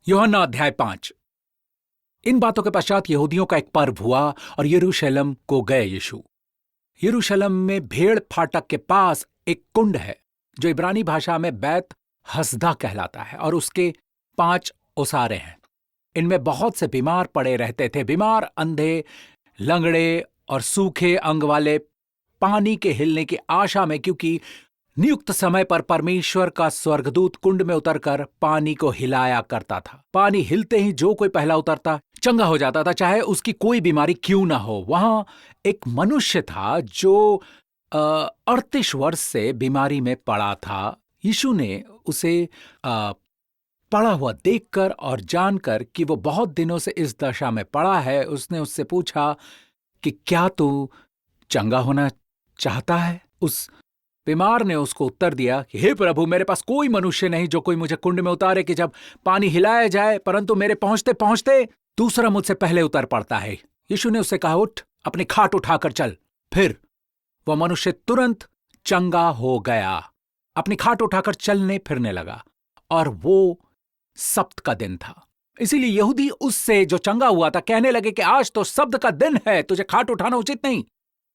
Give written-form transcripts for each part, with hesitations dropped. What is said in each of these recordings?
यूहन्ना अध्याय 5। इन बातों के पश्चात यहूदियों का एक पर्व हुआ और यरूशलेम को गए यीशु। यरूशलेम में भेड़ फाटक के पास एक कुंड है जो इब्रानी भाषा में बैत हसदा कहलाता है और उसके 5 ओसारे हैं। इनमें बहुत से बीमार पड़े रहते थे, बीमार, अंधे, लंगड़े और सूखे अंग वाले, पानी के हिलने की आशा में, क्योंकि नियुक्त समय पर परमेश्वर का स्वर्गदूत कुंड में उतरकर पानी को हिलाया करता था। पानी हिलते ही जो कोई पहला उतरता चंगा हो जाता था, चाहे उसकी कोई बीमारी क्यों ना हो। वहां एक मनुष्य था जो 38 वर्ष से बीमारी में पड़ा था। यीशु ने उसे पड़ा हुआ देखकर और जानकर कि वो बहुत दिनों से इस दशा में पड़ा है, उसने उससे पूछा कि क्या तू चंगा होना चाहता है? उस बीमार ने उसको उत्तर दिया कि हे प्रभु, मेरे पास कोई मनुष्य नहीं जो कोई मुझे कुंड में उतारे कि जब पानी हिलाया जाए, परंतु मेरे पहुंचते पहुंचते दूसरा मुझसे पहले उतर पड़ता है। यीशु ने उससे कहा, उठ, अपनी खाट उठाकर चल। फिर वह मनुष्य तुरंत चंगा हो गया, अपनी खाट उठाकर चलने फिरने लगा। और वो सब्त का दिन था, इसीलिए यहूदी उससे जो चंगा हुआ था कहने लगे कि आज तो सब्त का दिन है, तुझे खाट उठाना उचित नहीं।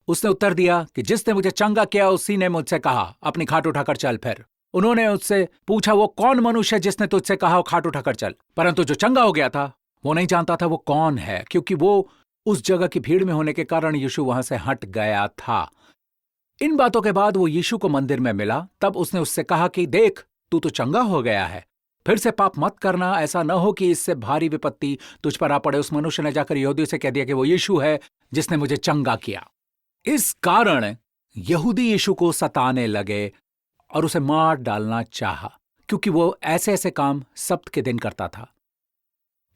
उसने उत्तर दिया कि जिसने मुझे चंगा किया उसी ने मुझसे कहा, अपनी खाट उठाकर चल। फिर उन्होंने उससे पूछा, वो कौन मनुष्य है जिसने तुझसे कहा खाट उठाकर चल? परंतु जो चंगा हो गया था वो नहीं जानता था वो कौन है, क्योंकि वो उस जगह की भीड़ में होने के कारण यीशु वहां से हट गया था। इन बातों के बाद वो यीशु को मंदिर में मिला। तब उसने उससे कहा कि देख, तू तो चंगा हो गया है, फिर से पाप मत करना, ऐसा न हो कि इससे भारी विपत्ति तुझ पर आ पड़े। उस मनुष्य ने जाकर यहूदियों से कह दिया कि वो यीशु है जिसने मुझे चंगा किया। इस कारण यहूदी यीशु को सताने लगे और उसे मार डालना चाहा, क्योंकि वो ऐसे ऐसे काम सब्त के दिन करता था।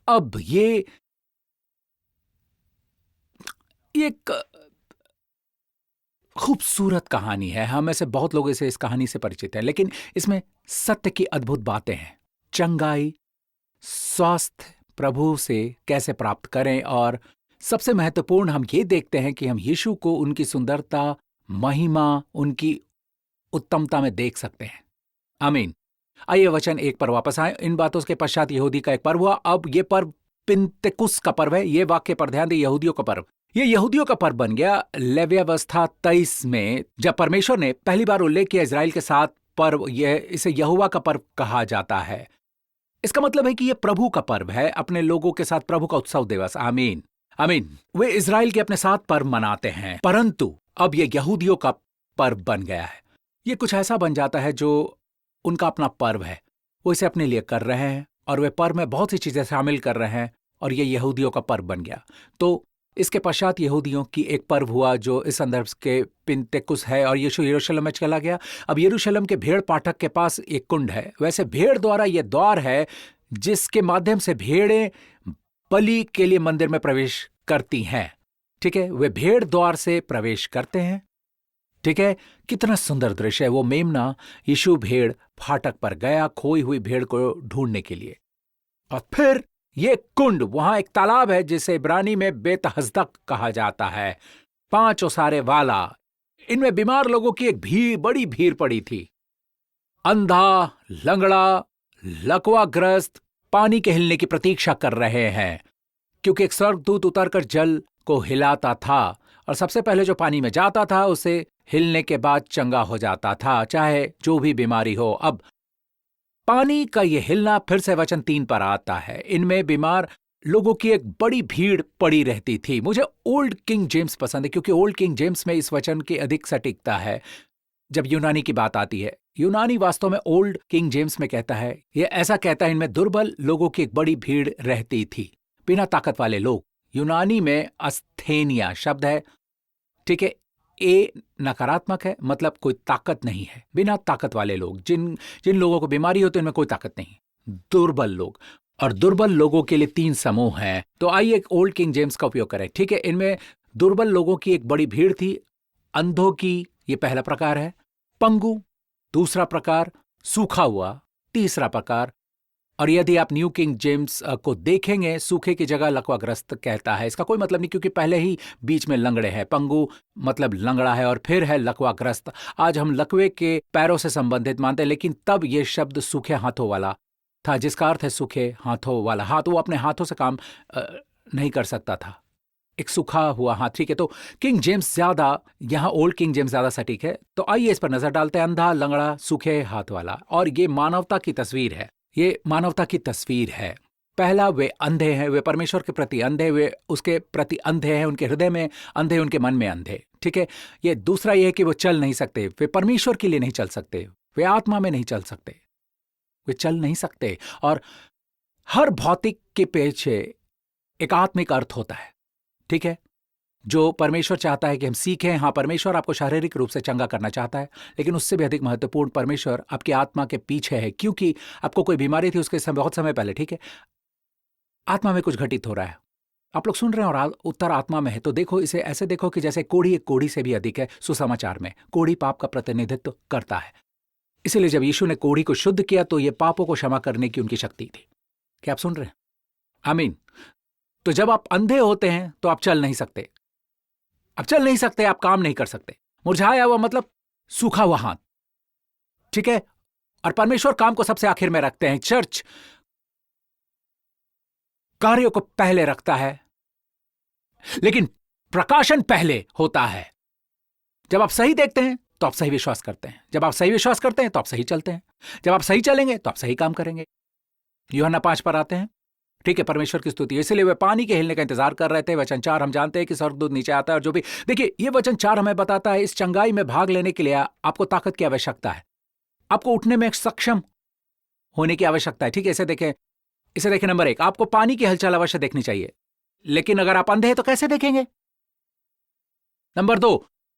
अब ये एक खूबसूरत कहानी है, हम में से बहुत लोग इस कहानी से परिचित हैं, लेकिन इसमें सत्य की अद्भुत बातें हैं। चंगाई, स्वास्थ्य प्रभु से कैसे प्राप्त करें, और सबसे महत्वपूर्ण हम ये देखते हैं कि हम यीशु को उनकी सुंदरता, महिमा, उनकी उत्तमता में देख सकते हैं। आमीन। आइए वचन 1 पर वापस आए। इन बातों के पश्चात यहूदी का एक पर्व हुआ। अब यह पर्व पिन्तेकुस्त का पर्व है। यह वाक्य पर ध्यान दें, यहूदियों का पर्व। यह यहूदियों का पर्व बन गया लेव्यावस्था 23 में, जब परमेश्वर ने पहली बार उल्लेख किया इजराइल के साथ पर्व। इसे यहोवा का पर्व कहा जाता है। इसका मतलब है कि यह प्रभु का पर्व है, अपने लोगों के साथ प्रभु का उत्सव दिवस। आमीन आमीन। वे इजराइल के अपने साथ पर्व मनाते हैं, परंतु अब यह यहूदियों का पर्व बन गया है। यह कुछ ऐसा बन जाता है जो उनका अपना पर्व है, वो इसे अपने लिए कर रहे हैं और वे पर्व में बहुत सी चीजें शामिल कर रहे हैं, और यह यहूदियों का पर्व बन गया। तो इसके पश्चात यहूदियों की एक पर्व हुआ जो इस संदर्भ के पिन्तेकुस्त है, और यीशु यरूशलेम में चला गया। अब यरूशलेम के भेड़ फाटक के पास एक कुंड है। वैसे भेड़ द्वारा यह द्वार है जिसके माध्यम से भेड़ें बलि के लिए मंदिर में प्रवेश करती हैं। ठीक है, वे भेड़ द्वार से प्रवेश करते हैं। ठीक है, कितना सुंदर दृश्य है। वो मेमना यीशु भेड़ फाटक पर गया खोई हुई भेड़ को ढूंढने के लिए, और फिर ये कुंड, वहां एक तालाब है जिसे इब्रानी में बेतहसदा कहा जाता है, 5 ओसारे वाला। इनमें बीमार लोगों की एक बड़ी भीड़ पड़ी थी। अंधा, लंगड़ा, लकवाग्रस्त पानी के हिलने की प्रतीक्षा कर रहे हैं, क्योंकि एक स्वर्गदूत उतरकर जल को हिलाता था, और सबसे पहले जो पानी में जाता था उसे हिलने के बाद चंगा हो जाता था, चाहे जो भी बीमारी हो। अब पानी का यह हिलना फिर से वचन 3 पर आता है। इनमें बीमार लोगों की एक बड़ी भीड़ पड़ी रहती थी। मुझे ओल्ड किंग जेम्स पसंद है, क्योंकि ओल्ड किंग जेम्स में इस वचन की अधिक सटीकता है। जब यूनानी की बात आती है, यूनानी वास्तव में ओल्ड किंग जेम्स में कहता है, यह ऐसा कहता है, इनमें दुर्बल लोगों की एक बड़ी भीड़ रहती थी, बिना ताकत वाले लोग। यूनानी में अस्थेनिया शब्द है। ठीक है, ए नकारात्मक है, मतलब कोई ताकत नहीं है, बिना ताकत वाले लोग। जिन जिन लोगों को बीमारी हो तो इनमें कोई ताकत नहीं, दुर्बल लोग। और दुर्बल लोगों के लिए 3 समूह हैं। तो आइए ओल्ड किंग जेम्स का उपयोग करें। ठीक है, इनमें दुर्बल लोगों की एक बड़ी भीड़ थी। अंधों की यह पहला प्रकार है, पंगु दूसरा प्रकार, सूखा हुआ तीसरा प्रकार। और यदि आप न्यू किंग जेम्स को देखेंगे, सूखे की जगह लकवाग्रस्त कहता है। इसका कोई मतलब नहीं, क्योंकि पहले ही बीच में लंगड़े हैं। पंगु मतलब लंगड़ा है, और फिर है लकवाग्रस्त। आज हम लकवे के पैरों से संबंधित मानते हैं, लेकिन तब यह शब्द सूखे हाथों वाला था, जिसका अर्थ है सूखे हाथों वाला हाथ। वो अपने हाथों से काम नहीं कर सकता था, एक सूखा हुआ हाथ। ठीक है, तो किंग जेम्स ज्यादा, यहां ओल्ड किंग जेम्स ज्यादा सटीक है। तो आइए इस पर नजर डालते हैं। अंधा, लंगड़ा, सूखे हाथ वाला। और ये मानवता की तस्वीर है, ये मानवता की तस्वीर है। पहला, वे अंधे हैं, वे परमेश्वर के प्रति अंधे, वे उसके प्रति अंधे हैं, उनके हृदय में अंधे, उनके मन में अंधे। ठीक है, ये दूसरा ये है कि वो चल नहीं सकते, वे परमेश्वर के लिए नहीं चल सकते, वे आत्मा में नहीं चल सकते, वे चल नहीं सकते। और हर भौतिक के पीछे एक आत्मिक अर्थ होता है। ठीक है, जो परमेश्वर चाहता है कि हम सीखें। हाँ, परमेश्वर आपको शारीरिक रूप से चंगा करना चाहता है, लेकिन उससे भी अधिक महत्वपूर्ण परमेश्वर आपकी आत्मा के पीछे है, क्योंकि आपको कोई बीमारी थी उसके समय, बहुत समय पहले। ठीक है, आत्मा में कुछ घटित हो रहा है, आप लोग सुन रहे हैं, और उत्तर आत्मा में है। तो देखो, इसे ऐसे देखो कि जैसे कोढ़ी एक कोढ़ी से भी अधिक है। सुसमाचार में कोढ़ी पाप का प्रतिनिधित्व करता है, इसलिए जब यीशु ने कोढ़ी को शुद्ध किया तो यह पापों को क्षमा करने की उनकी शक्ति थी। क्या आप सुन रहे हैं? आमीन। तो जब आप अंधे होते हैं तो आप चल नहीं सकते, आप चल नहीं सकते, आप काम नहीं कर सकते। मुरझाया हुआ मतलब सूखा हुआ हाथ। ठीक है, और परमेश्वर काम को सबसे आखिर में रखते हैं। चर्च कार्यों को पहले रखता है, लेकिन प्रकाशन पहले होता है। जब आप सही देखते हैं तो आप सही विश्वास करते हैं, जब आप सही विश्वास करते हैं तो आप सही चलते हैं, जब आप सही चलेंगे तो आप सही काम करेंगे। यूहन्ना 5 पर आते हैं। ठीक है, परमेश्वर की स्तुति। इसलिए वे पानी के हिलने का इंतजार कर रहे थे। वचन 4 हम जानते हैं कि स्वर्गदूत नीचे आता है, और जो भी, देखिए, ये वचन 4 हमें बताता है इस चंगाई में भाग लेने के लिए आपको ताकत की आवश्यकता है, आपको उठने में सक्षम होने की आवश्यकता है। ठीक है, इसे देखें। नंबर 1, आपको पानी की हलचल अवश्य देखनी चाहिए, लेकिन अगर आप अंधे हैं तो कैसे देखेंगे? नंबर 2,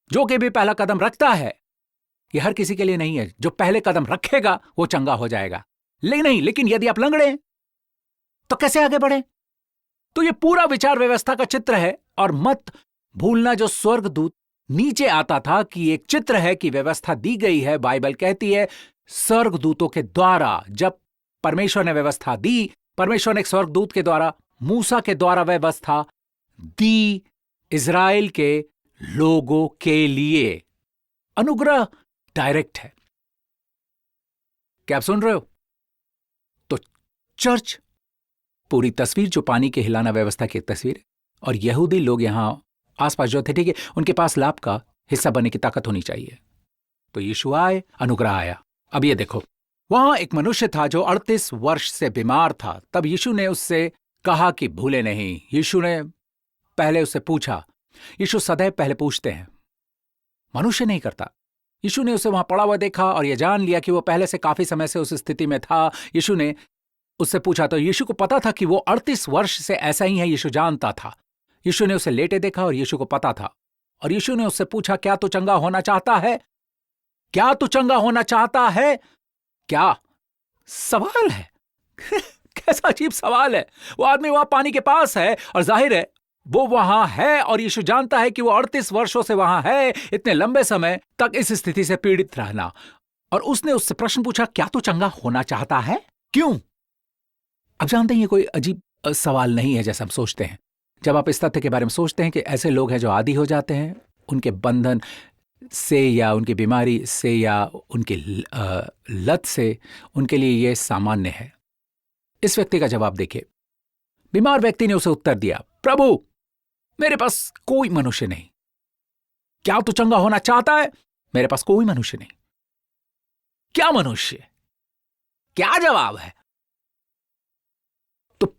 जो कि भी पहला कदम रखता है, यह हर किसी के लिए नहीं है। जो पहले कदम रखेगा वो चंगा हो जाएगा, लेकिन यदि आप लंगड़े हैं तो कैसे आगे बढ़े? तो ये पूरा विचार व्यवस्था का चित्र है। और मत भूलना, जो स्वर्गदूत नीचे आता था, कि एक चित्र है कि व्यवस्था दी गई है। बाइबल कहती है स्वर्गदूतों के द्वारा, जब परमेश्वर ने व्यवस्था दी, परमेश्वर ने एक स्वर्गदूत के द्वारा, मूसा के द्वारा व्यवस्था दी इज़राइल के लोगों के लिए। अनुग्रह डायरेक्ट है। क्या आप सुन रहे हो? तो चर्च पूरी तस्वीर, जो पानी के हिलाना व्यवस्था की तस्वीर, और यहूदी लोग यहां आसपास जो थे, ठीक है, उनके पास लाभ का हिस्सा बनने की ताकत होनी चाहिए। तो यीशु आए, अनुग्रह आया। अब ये देखो, वहां एक मनुष्य था जो 38 वर्ष से बीमार था। तब यीशु ने उससे कहा कि भूले नहीं। यीशु ने पहले उससे पूछा। यीशु सदैव पहले पूछते हैं, मनुष्य नहीं करता। यीशु ने उसे वहां पड़ा हुआ देखा और यह जान लिया कि वो पहले से काफी समय से उस स्थिति में था। यीशु ने उससे पूछा, तो यीशु को पता था कि वो 38 वर्ष से ऐसा ही है। यीशु जानता था। यीशु ने उसे लेटे देखा और यीशु को पता था। और यीशु ने उससे पूछा, क्या तू चंगा होना चाहता है? क्या तू चंगा होना चाहता है? क्या सवाल है? कैसा अजीब सवाल है। वो आदमी वहां पानी के पास है और जाहिर है वो वहां है, और यीशु जानता है कि वो 38 वर्षों से वहां है, इतने लंबे समय तक इस स्थिति से पीड़ित रहना। और उसने उससे प्रश्न पूछा, क्या तू चंगा होना चाहता है? क्यों? अब जानते हैं ये कोई अजीब सवाल नहीं है जैसा हम सोचते हैं। जब आप इस तथ्य के बारे में सोचते हैं कि ऐसे लोग हैं जो आदी हो जाते हैं उनके बंधन से, या उनकी बीमारी से, या उनकी लत से, उनके लिए यह सामान्य है। इस व्यक्ति का जवाब देखिए। बीमार व्यक्ति ने उसे उत्तर दिया, प्रभु, मेरे पास कोई मनुष्य नहीं। क्या तू चंगा होना चाहता है? मेरे पास कोई मनुष्य नहीं। क्या मनुष्य? क्या जवाब है? तो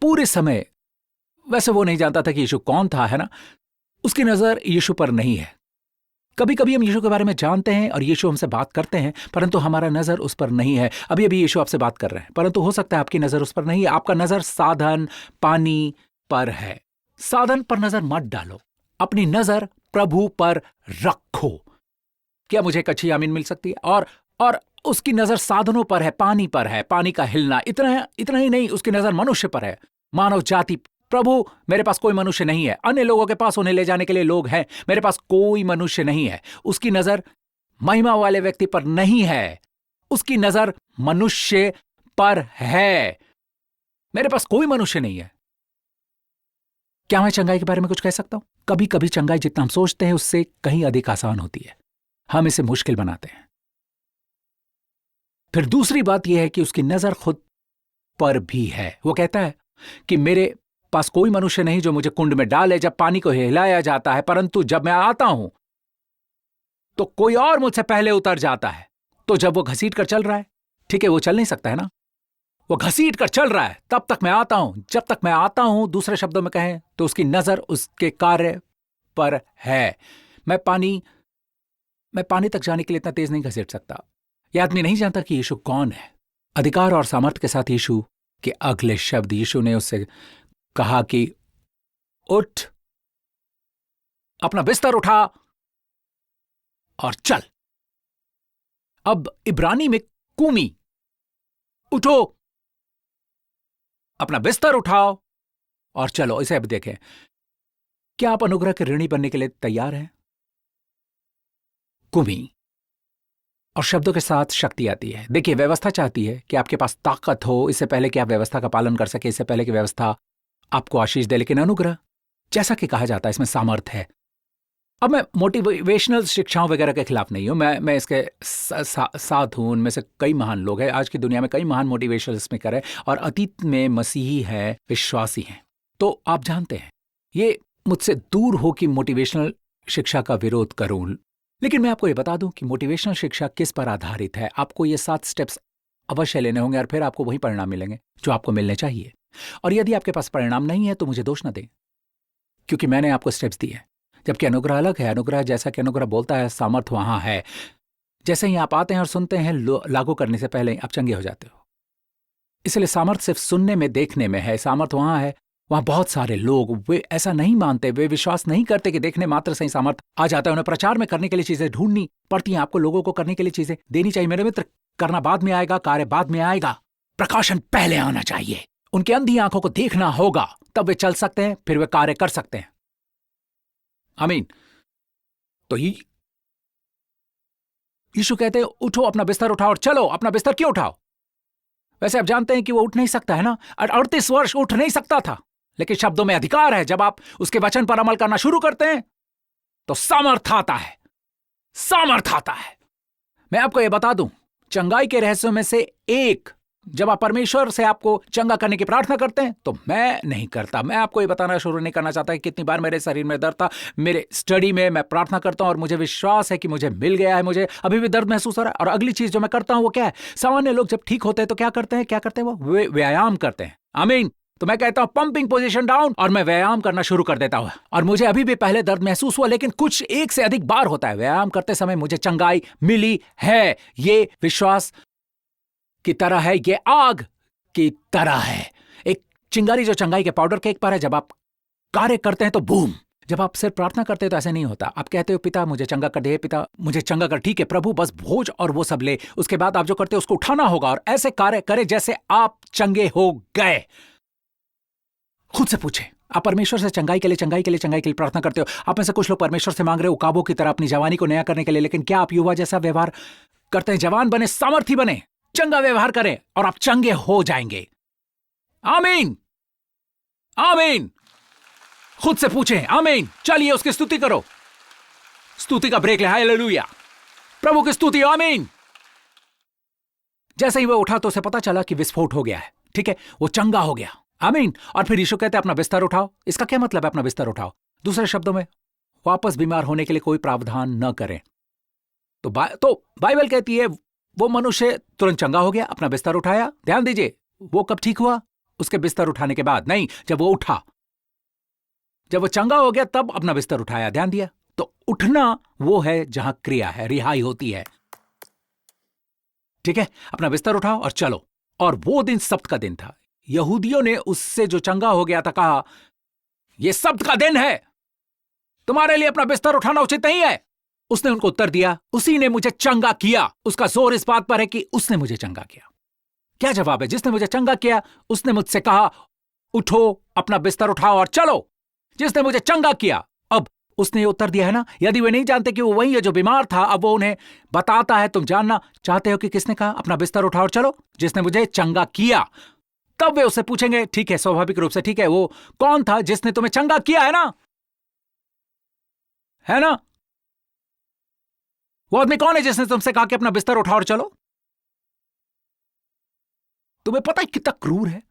पूरे समय, वैसे वो नहीं जानता था कि यीशु कौन था, है ना? उसकी नजर यीशु पर नहीं है। कभी कभी हम यीशु के बारे में जानते हैं और यीशु हमसे बात करते हैं, परंतु हमारा नजर उस पर नहीं है। अभी अभी यीशु आपसे बात कर रहे हैं, परंतु हो सकता है आपकी नजर उस पर नहीं है। आपका नजर साधन, पानी पर है। साधन पर नजर मत डालो, अपनी नजर प्रभु पर रखो। क्या मुझे एक अच्छी आमीन मिल सकती है? और उसकी नजर साधनों पर है, पानी पर है, पानी का हिलना। इतना ही नहीं, उसकी नजर मनुष्य पर है, मानव जाति। प्रभु, मेरे पास कोई मनुष्य नहीं है। अन्य लोगों के पास उन्हें ले जाने के लिए लोग हैं, मेरे पास कोई मनुष्य नहीं है। उसकी नजर महिमा वाले व्यक्ति पर नहीं है, उसकी नजर मनुष्य पर है। मेरे पास कोई मनुष्य नहीं है। क्या मैं चंगाई के बारे में कुछ कह सकता हूं? कभी कभी चंगाई जितना हम सोचते हैं उससे कहीं अधिक आसान होती है, हम इसे मुश्किल बनाते हैं। फिर दूसरी बात यह है कि उसकी नजर खुद पर भी है। वो कहता है कि मेरे पास कोई मनुष्य नहीं जो मुझे कुंड में डाले जब पानी को हिलाया जाता है, परंतु जब मैं आता हूं तो कोई और मुझसे पहले उतर जाता है। तो जब वो घसीट कर चल रहा है, ठीक है, वो चल नहीं सकता है ना, वो घसीट कर चल रहा है, तब तक मैं आता हूं। जब तक मैं आता हूं, दूसरे शब्दों में कहें तो उसकी नजर उसके कार्य पर है। मैं पानी तक जाने के लिए इतना तेज नहीं घसीट सकता। यह आदमी नहीं जानता कि यीशु कौन है। अधिकार और सामर्थ्य के साथ यीशु के अगले शब्द, यीशु ने उससे कहा कि उठ, अपना बिस्तर उठा और चल। अब इब्रानी में कूमी, उठो, अपना बिस्तर उठाओ और चलो। इसे अब देखें, क्या आप अनुग्रह के ऋणी बनने के लिए तैयार हैं? कुमी और शब्दों के साथ शक्ति आती है। देखिए, व्यवस्था चाहती है कि आपके पास ताकत हो, इससे पहले कि आप व्यवस्था का पालन कर सके, इससे पहले कि व्यवस्था आपको आशीष दे। लेकिन अनुग्रह, जैसा कि कहा जाता है, इसमें सामर्थ है। अब मैं मोटिवेशनल शिक्षाओं वगैरह के खिलाफ नहीं हूं, मैं इसके साथ हूं। उनमें से कई महान लोग हैं आज की दुनिया में, कई महान मोटिवेशनल स्पीकर हैं और अतीत में मसीही हैं, विश्वासी हैं। तो आप जानते हैं, ये मुझसे दूर हो कि मोटिवेशनल शिक्षा का विरोध करूं, लेकिन मैं आपको ये बता दूं कि मोटिवेशनल शिक्षा किस पर आधारित है। आपको ये 7 स्टेप्स अवश्य लेने होंगे और फिर आपको वही परिणाम मिलेंगे जो आपको मिलने चाहिए। और यदि आपके पास परिणाम नहीं है तो मुझे दोष न दें, क्योंकि मैंने आपको स्टेप्स दिए। जबकि अनुग्रह अलग है। अनुग्रह, जैसा कि अनुग्रह बोलता है, सामर्थ वहां है। जैसे ही आप आते हैं और सुनते हैं, लागू करने से पहले आप चंगे हो जाते हो। इसलिए सामर्थ सिर्फ सुनने में, देखने में है। सामर्थ वहां है। वहां बहुत सारे लोग, वे ऐसा नहीं मानते, वे विश्वास नहीं करते कि देखने मात्र से ही सामर्थ आ जाता है। उन्हें प्रचार में करने के लिए चीजें ढूंढनी पड़ती हैं। आपको लोगों को करने के लिए चीजें देनी चाहिए। मेरे मित्र, करना बाद में आएगा, कार्य बाद में आएगा। प्रकाशन पहले आना चाहिए। उनकी अंधी आंखों को देखना होगा, तब वे चल सकते हैं, फिर वे कार्य कर सकते हैं। आमीन। तो यीशु कहते हैं, उठो, अपना बिस्तर उठाओ और चलो। अपना बिस्तर क्यों उठाओ? वैसे आप जानते हैं कि वो उठ नहीं सकता है ना। 38 वर्ष उठ नहीं सकता था, लेकिन शब्दों में अधिकार है। जब आप उसके वचन पर अमल करना शुरू करते हैं तो सामर्थ आता है, सामर्थ आता है। मैं आपको यह बता दूं, चंगाई के रहस्यों में से एक, जब आप परमेश्वर से आपको चंगा करने की प्रार्थना करते हैं, तो मैं नहीं करता। मैं आपको ये बताना शुरू नहीं करना चाहता कि कितनी बार मेरे शरीर में दर्द था। मेरे स्टडी में मैं प्रार्थना करता हूं और मुझे विश्वास है कि मुझे मिल गया है। मुझे अभी भी दर्द महसूस हो रहा है। और अगली चीज जो मैं करता हूं वो क्या है? सामान्य लोग जब ठीक होते हैं तो क्या करते हैं? वो व्यायाम करते हैं। आमीन। तो मैं कहता हूं, पंपिंग पोजीशन डाउन, और मैं व्यायाम करना शुरू कर देता हूं। और मुझे अभी भी पहले दर्द महसूस हुआ, लेकिन कुछ एक से अधिक बार होता है। व्यायाम करते समय मुझे चंगाई मिली है। ये विश्वास की तरह है, ये आग की तरह है। एक चिंगारी जो चंगाई के पाउडर के एक पर है। जब आप कार्य करते हैं तो बूम। जब आप सिर्फ प्रार्थना करते हैं तो ऐसे नहीं होता। आप कहते हो, पिता मुझे चंगा कर दे, पिता मुझे चंगा कर। ठीक है प्रभु, बस भोज और वो सब ले। उसके बाद आप जो करते हो उसको उठाना होगा और ऐसे कार्य करें जैसे आप चंगे हो गए। खुद से पूछें, आप परमेश्वर से चंगाई के लिए प्रार्थना करते हो। आप में से कुछ लोग परमेश्वर से मांग रहे हो उकाबों की तरह अपनी जवानी को नया करने के लिए, लेकिन क्या आप युवा जैसा व्यवहार करते हैं? जवान बने, सामर्थी बने, चंगा व्यवहार करें और आप चंगे हो जाएंगे। आमीन, आमीन। खुद से पूछें, आमीन। चलिए उसकी स्तुति करो। स्तुति का ब्रेक ले। हालेलुया, प्रभु की स्तुति, आमीन। जैसे ही वो उठा तो उसे पता चला कि विस्फोट हो गया है। ठीक है, वो चंगा हो गया। आमीन। और फिर यीशु कहते हैं, अपना बिस्तर उठाओ। इसका क्या मतलब है, अपना बिस्तर उठाओ? दूसरे शब्दों में, वापस बीमार होने के लिए कोई प्रावधान न करें। तो बाइबल कहती है वो मनुष्य तुरंत चंगा हो गया, अपना बिस्तर उठाया। ध्यान दीजिए, वो कब ठीक हुआ? उसके बिस्तर उठाने के बाद नहीं, जब वो उठा। जब वो चंगा हो गया तब अपना बिस्तर उठाया। ध्यान दिया? तो उठना वो है जहां क्रिया है, रिहाई होती है। ठीक है, अपना बिस्तर उठाओ और चलो। और वो दिन सब्त का दिन था। यहूदियों ने उससे जो चंगा हो गया था कहा, यह सब्त का दिन है, तुम्हारे लिए अपना बिस्तर उठाना उचित नहीं है। उसने उनको उत्तर दिया, उसी ने मुझे चंगा किया। उसका जोर इस बात पर है कि उसने मुझे चंगा किया। क्या जवाब है? जिसने मुझे चंगा किया उसने मुझसे कहा, उठो, अपना बिस्तर उठाओ और चलो। जिसने मुझे चंगा किया, अब उसने उत्तर दिया है ना। यदि वे नहीं जानते कि वो वही है जो बीमार था, अब वो उन्हें बताता है। तुम जानना चाहते हो कि किसने कहा अपना बिस्तर उठाओ और चलो? जिसने मुझे चंगा किया। तब वे उससे पूछेंगे, ठीक है, स्वाभाविक रूप से, ठीक है, वो कौन था जिसने तुम्हें चंगा किया? है ना, है ना? वो आदमी कौन है जिसने तुमसे कहा कि अपना बिस्तर उठाओ और चलो? तुम्हें पता है कितना क्रूर है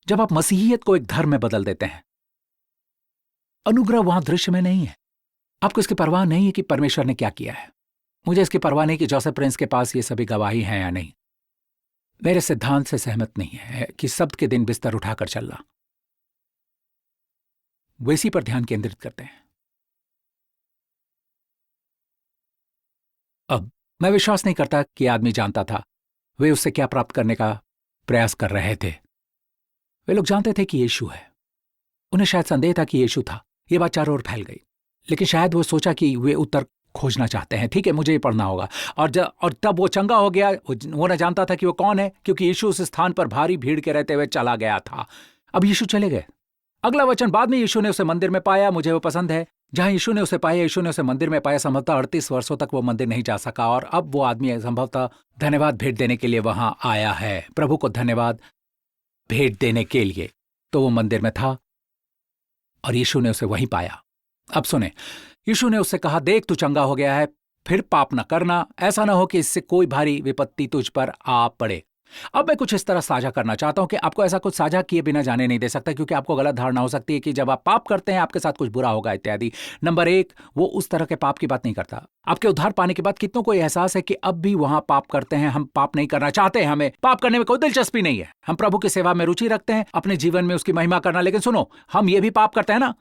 जब आप मसीहियत को एक धर्म में बदल देते हैं। अनुग्रह वहां दृश्य में नहीं है। आपको इसकी परवाह नहीं है कि परमेश्वर ने क्या किया है। मुझे इसकी परवाह नहीं कि जोसेफ प्रिंस के पास ये सभी गवाही हैं या नहीं। मेरे सिद्धांत से सहमत नहीं है कि सब्त के दिन बिस्तर उठाकर चलना। वे इसी पर ध्यान केंद्रित करते हैं। अब मैं विश्वास नहीं करता कि आदमी जानता था वे उससे क्या प्राप्त करने का प्रयास कर रहे थे। वे लोग जानते थे कि यीशु है। उन्हें शायद संदेह था कि यीशु था। यह बात चारों ओर फैल गई, लेकिन शायद वो सोचा कि वे उत्तर खोजना चाहते हैं। ठीक है, मुझे ये पढ़ना होगा। और तब वो चंगा हो गया। वो न जानता था कि वो कौन है, क्योंकि यीशु उस स्थान पर भारी भीड़ के रहते हुए चला गया था। अब यीशु चले गए। अगला वचन, बाद में यीशु ने उसे मंदिर में पाया। मुझे वो पसंद है। जहां यीशु ने उसे पाया, यीशु ने उसे मंदिर में पाया। संभवतः 38 वर्षों तक वो मंदिर नहीं जा सका, और अब वो आदमी संभवतः धन्यवाद भेंट देने के लिए वहां आया है, प्रभु को धन्यवाद भेंट देने के लिए। तो वो मंदिर में था और यीशु ने उसे वहीं पाया। अब सुने, यीशु ने उससे कहा, देख तू चंगा हो गया है, फिर पाप न करना, ऐसा न हो कि इससे कोई भारी विपत्ति तुझ पर आ पड़े। अब मैं कुछ इस तरह साझा करना चाहता हूं कि आपको ऐसा कुछ साझा किए बिना जाने नहीं दे सकता, क्योंकि आपको गलत धारणा हो सकती है कि जब आप पाप करते हैं आपके साथ कुछ बुरा होगा इत्यादि। नंबर 1, वो उस तरह के पाप की बात नहीं करता। आपके उद्धार पाने के बाद कितनों को यह एहसास है कि अब भी वहां पाप करते हैं। हम पाप नहीं करना चाहते हैं, हमें पाप करने में कोई दिलचस्पी नहीं है। हम प्रभु की सेवा में रुचि रखते हैं, अपने जीवन में उसकी महिमा करना। लेकिन सुनो, हम ये भी पाप करते हैं ना।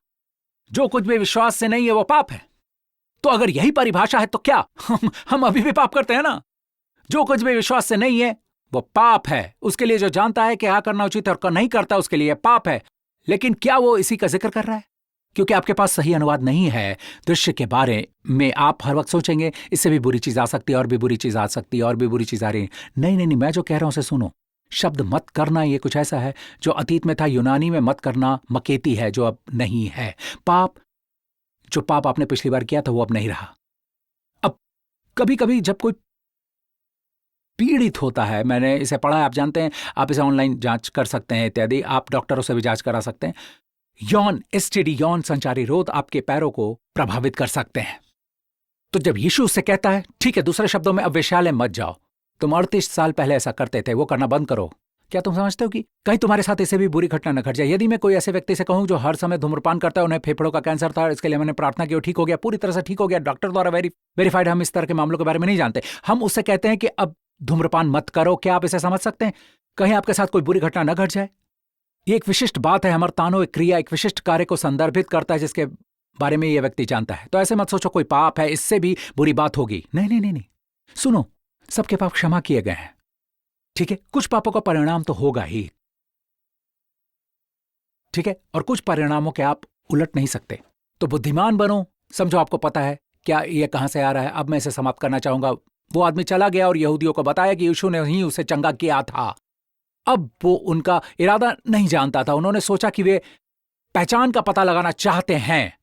जो कुछ भी विश्वास से नहीं है वो पाप है। तो अगर यही परिभाषा है तो क्या हम अभी भी पाप करते हैं ना। जो कुछ भी विश्वास से नहीं है वो पाप है। उसके लिए जो जानता है कि हाँ करना उचित है और नहीं करता, उसके लिए पाप है। लेकिन क्या वो इसी का जिक्र कर रहा है? क्योंकि आपके पास सही अनुवाद नहीं है दृश्य के बारे में। आप हर वक्त सोचेंगे इससे भी बुरी चीज आ सकती है, और भी बुरी चीज आ सकती है, और भी बुरी चीज आ रही है। नहीं नहीं नहीं, मैं जो कह रहा हूं उसे सुनो। शब्द मत करना ये कुछ ऐसा है जो अतीत में था। यूनानी में मत करना मकेती है, जो अब नहीं है। पाप, जो पाप आपने पिछली बार किया था वो अब नहीं रहा। अब कभी कभी जब कोई पीड़ित होता है, मैंने इसे पढ़ा है, आप जानते हैं, आप इसे ऑनलाइन जांच कर सकते हैं इत्यादि, आप डॉक्टरों से भी जांच करा सकते हैं। यौन एसटीडी, यौन संचारी रोग आपके पैरों को प्रभावित कर सकते हैं। तो जब यीशु उससे कहता है, ठीक है, दूसरे शब्दों में, अब वेश्यालय मत जाओ, तुम 38 साल पहले ऐसा करते थे, वो करना बंद करो। क्या तुम समझते हो कि कहीं तुम्हारे साथ इससे भी बुरी घटना न घट जाए? यदि मैं कोई ऐसे व्यक्ति से कहूं जो हर समय धूम्रपान करता है, उन्हें फेफड़ों का कैंसर था, इसके लिए मैंने प्रार्थना की, वो ठीक हो गया, पूरी तरह से ठीक हो गया, डॉक्टर द्वारा वेरीफाइड, हम इस तरह के मामलों के बारे में नहीं जानते, हम उससे कहते हैं कि अब धूम्रपान मत करो। क्या आप इसे समझ सकते हैं? कहीं आपके साथ कोई बुरी घटना न घट जाए। ये एक विशिष्ट बात है। अमरतानो एक क्रिया, एक विशिष्ट कार्य को संदर्भित करता है जिसके बारे में यह व्यक्ति जानता है। तो ऐसे मत सोचो कोई पाप है, इससे भी बुरी बात होगी। नहीं नहीं नहीं नहीं, सुनो, सबके पाप क्षमा किए गए हैं। ठीक है, कुछ पापों का परिणाम तो होगा ही, ठीक है, और कुछ परिणामों के आप उलट नहीं सकते। तो बुद्धिमान बनो, समझो आपको पता है क्या ये कहां से आ रहा है। अब मैं इसे समाप्त करना चाहूंगा। वो आदमी चला गया और यहूदियों को बताया कि यीशु ने ही उसे चंगा किया था। अब वो उनका इरादा नहीं जानता था। उन्होंने सोचा कि वे पहचान का पता लगाना चाहते हैं।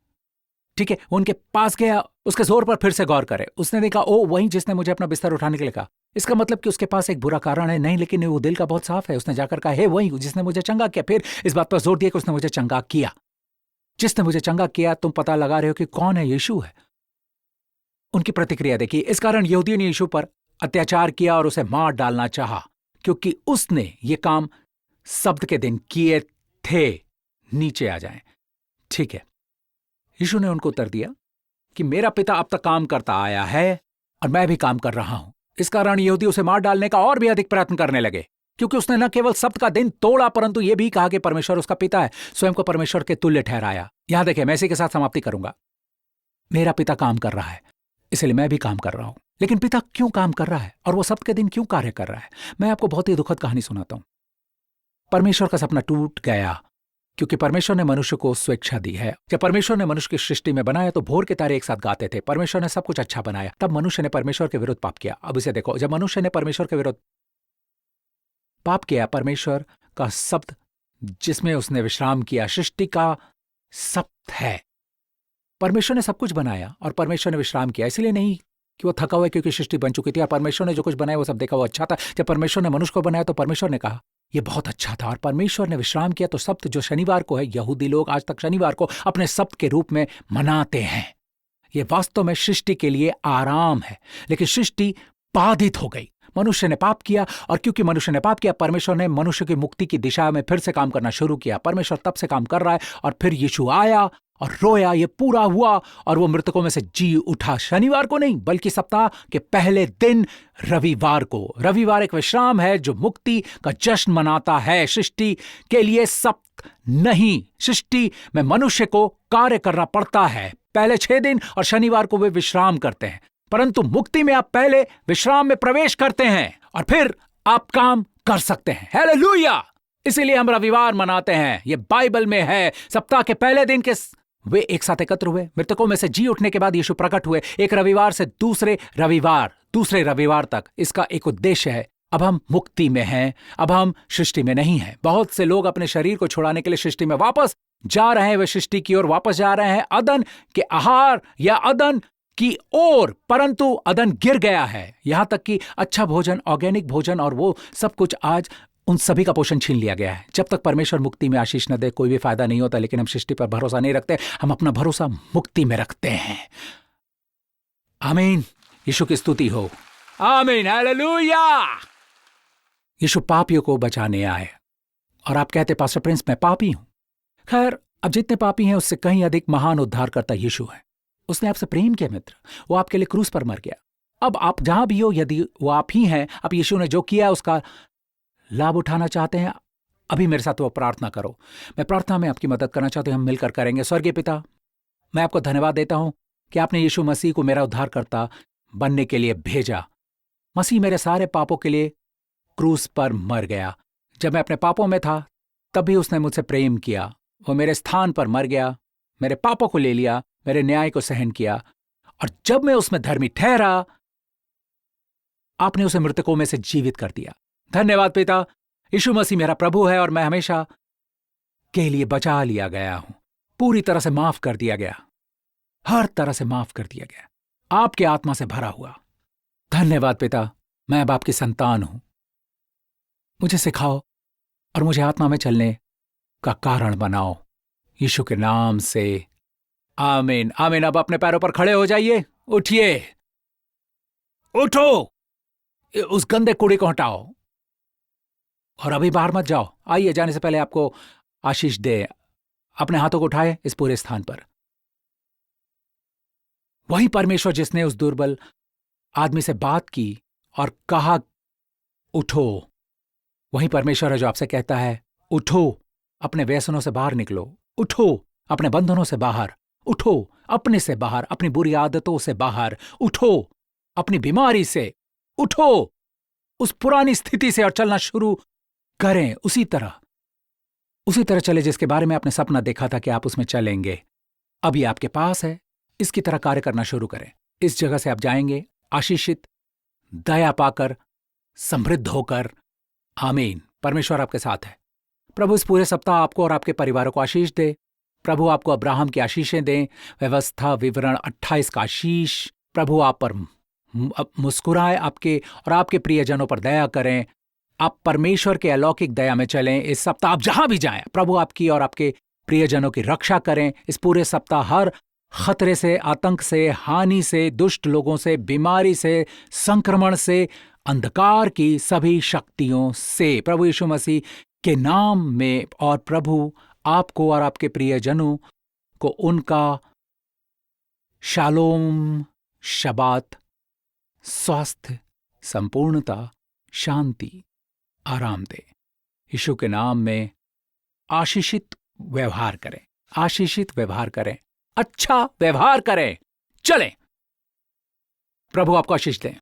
ठीक है, उनके पास गया, उसके जोर पर फिर से गौर करे। उसने देखा, ओ वही जिसने मुझे अपना बिस्तर उठाने के लिए कहा। इसका मतलब कि उसके पास एक बुरा कारण है? नहीं, लेकिन वो दिल का बहुत साफ है। उसने जाकर कहा, हे वही जिसने मुझे चंगा किया। फिर इस बात पर जोर दिया कि उसने मुझे चंगा किया। जिसने मुझे चंगा किया, तुम पता लगा रहे हो कि कौन है? यीशु है। उनकी प्रतिक्रिया देखिए। इस कारण यहूदियों ने यीशु पर अत्याचार किया और उसे मार डालना चाहा, क्योंकि उसने ये काम सब्त के दिन किए थे। नीचे आ जाएं। ठीक है, यीशु ने उनको उत्तर दिया कि मेरा पिता अब तक काम करता आया है और मैं भी काम कर रहा हूं। इस कारण यहूदी उसे मार डालने का और भी अधिक प्रयत्न करने लगे, क्योंकि उसने न केवल सब्त का दिन तोड़ा, परंतु यह भी कहा कि परमेश्वर उसका पिता है, स्वयं को परमेश्वर के तुल्य ठहराया। यहां देखिए, मैं इसी के साथ समाप्ति करूंगा। मेरा पिता काम कर रहा है, इसलिए मैं भी काम कर रहा हूं। लेकिन पिता क्यों काम कर रहा है और वो सब्त के दिन क्यों कार्य कर रहा है? मैं आपको बहुत ही दुखद कहानी सुनाता हूं। परमेश्वर का सपना टूट गया, क्योंकि परमेश्वर ने मनुष्य को स्वेच्छा दी है। जब परमेश्वर ने मनुष्य की सृष्टि में बनाया तो भोर के तारे एक साथ गाते थे। परमेश्वर ने सब कुछ अच्छा बनाया। तब मनुष्य ने परमेश्वर के विरुद्ध पाप किया। अब इसे देखो, जब मनुष्य ने परमेश्वर के विरुद्ध पाप किया, परमेश्वर का शब्द जिसमें उसने विश्राम किया, सृष्टि का सप्त है। परमेश्वर ने सब कुछ बनाया और परमेश्वर ने विश्राम किया। इसलिए नहीं कि वो थका हुआ है, क्योंकि सृष्टि बन चुकी थी और परमेश्वर ने जो कुछ बनाया वो सब देखा, वो अच्छा था। जब परमेश्वर ने मनुष्य को बनाया तो परमेश्वर ने कहा ये बहुत अच्छा था, और परमेश्वर ने विश्राम किया। तो सप्त जो शनिवार को है, यहूदी लोग आज तक शनिवार को अपने सप्त के रूप में मनाते हैं। ये वास्तव में सृष्टि के लिए आराम है, लेकिन सृष्टि बाधित हो गई। मनुष्य ने पाप किया, और क्योंकि मनुष्य ने पाप किया, परमेश्वर ने मनुष्य की मुक्ति की दिशा में फिर से काम करना शुरू किया। परमेश्वर तब से काम कर रहा है, और फिर यीशु आया और रोया, ये पूरा हुआ, और वो मृतकों में से जी उठा। शनिवार को नहीं, बल्कि सप्ताह के पहले दिन रविवार को। रविवार एक विश्राम है जो मुक्ति का जश्न मनाता है, सृष्टि के लिए सप्त नहीं। सृष्टि में मनुष्य को कार्य करना पड़ता है पहले 6 दिन, और शनिवार को वे विश्राम करते हैं। परंतु मुक्ति में आप पहले विश्राम में प्रवेश करते हैं और फिर आप काम कर सकते हैं। हालेलुया! इसीलिए हम रविवार मनाते हैं। यह बाइबल में है। सप्ताह के पहले दिन के वे एक साथ एकत्र हुए, मृतकों में से जी उठने के बाद यीशु प्रकट हुए, एक रविवार से दूसरे रविवार तक। इसका एक उद्देश्य है, अब हम मुक्ति में हैं, अब हम सृष्टि में नहीं हैं। बहुत से लोग अपने शरीर को छुड़ाने के लिए सृष्टि में वापस जा रहे हैं, वे सृष्टि की ओर वापस जा रहे हैं, अदन के आहार या अदन की ओर, परंतु अदन गिर गया है। यहां तक कि अच्छा भोजन, ऑर्गेनिक भोजन और वो सब कुछ आज उन सभी का पोषण छीन लिया गया है। जब तक परमेश्वर मुक्ति में आशीष न दे कोई भी फायदा नहीं होता। लेकिन हम सृष्टि पर भरोसा नहीं रखते, हम अपना भरोसा मुक्ति में रखते हैं। आमीन, यीशु की स्तुति हो। आमीन, हालेलुया। यीशु पापियों को बचाने आए। और आप कहते पास्टर प्रिंस मैं पापी हूं। खैर, अब जितने पापी हैं उससे कहीं अधिक महान उद्धारकर्ता यीशु है। उसने आपसे प्रेम किया मित्र, वो आपके लिए क्रूस पर मर गया। अब आप जहां भी हो, यदि वो आप ही हैं, अब यीशु ने जो किया उसका लाभ उठाना चाहते हैं, अभी मेरे साथ वो प्रार्थना करो। मैं प्रार्थना में आपकी मदद करना चाहता हूं, हम मिलकर करेंगे। स्वर्गीय पिता, मैं आपको धन्यवाद देता हूं कि आपने यीशु मसीह को मेरा उद्धारकर्ता बनने के लिए भेजा। मसीह मेरे सारे पापों के लिए क्रूस पर मर गया। जब मैं अपने पापों में था तब भी उसने मुझसे प्रेम किया। वो मेरे स्थान पर मर गया, मेरे पापों को ले लिया, मेरे न्याय को सहन किया, और जब मैं उसमें धर्मी ठहरा, आपने उसे मृतकों में से जीवित कर दिया। धन्यवाद पिता। यीशु मसीह मेरा प्रभु है और मैं हमेशा के लिए बचा लिया गया हूं, पूरी तरह से माफ कर दिया गया, हर तरह से माफ कर दिया गया, आपके आत्मा से भरा हुआ। धन्यवाद पिता, मैं अब आपकी संतान हूं। मुझे सिखाओ और मुझे आत्मा में चलने का कारण बनाओ, यीशु के नाम से आमीन। आमीन। अब अपने पैरों पर खड़े हो जाइए, उठिए, उठो, उस गंदे कूड़े को हटाओ और अभी बाहर मत जाओ। आइए, जाने से पहले आपको आशीष दे। अपने हाथों को उठाए इस पूरे स्थान पर। वही परमेश्वर जिसने उस दुर्बल आदमी से बात की और कहा उठो, वही परमेश्वर है जो आपसे कहता है उठो, अपने व्यसनों से बाहर निकलो, उठो, अपने बंधनों से बाहर, उठो, अपने से बाहर, अपनी बुरी आदतों से बाहर, उठो, अपनी बीमारी से उठो, उस पुरानी स्थिति से और चलना शुरू करें। उसी तरह चले जिसके बारे में आपने सपना देखा था कि आप उसमें चलेंगे। अब ये आपके पास है, इसकी तरह कार्य करना शुरू करें। इस जगह से आप जाएंगे आशीषित, दया पाकर, समृद्ध होकर। आमीन। परमेश्वर आपके साथ है। प्रभु इस पूरे सप्ताह आपको और आपके परिवारों को आशीष दे। प्रभु आपको अब्राहम की आशीषें दें। व्यवस्था विवरण 28 का आशीष प्रभु आप पर मुस्कुराए, आपके और आपके प्रियजनों पर दया करें। आप परमेश्वर के अलौकिक दया में चलें। इस सप्ताह आप जहां भी जाएं, प्रभु आपकी और आपके प्रियजनों की रक्षा करें। इस पूरे सप्ताह हर खतरे से, आतंक से, हानि से, दुष्ट लोगों से, बीमारी से, संक्रमण से, अंधकार की सभी शक्तियों से, प्रभु यीशु मसीह के नाम में। और प्रभु आपको और आपके प्रियजनों को उनका शालोम, शबात, स्वास्थ्य, संपूर्णता, शांति, आराम दे। यीशु के नाम में आशीषित व्यवहार करें, आशीषित व्यवहार करें, अच्छा व्यवहार करें। चलें। प्रभु आपको आशीष दें।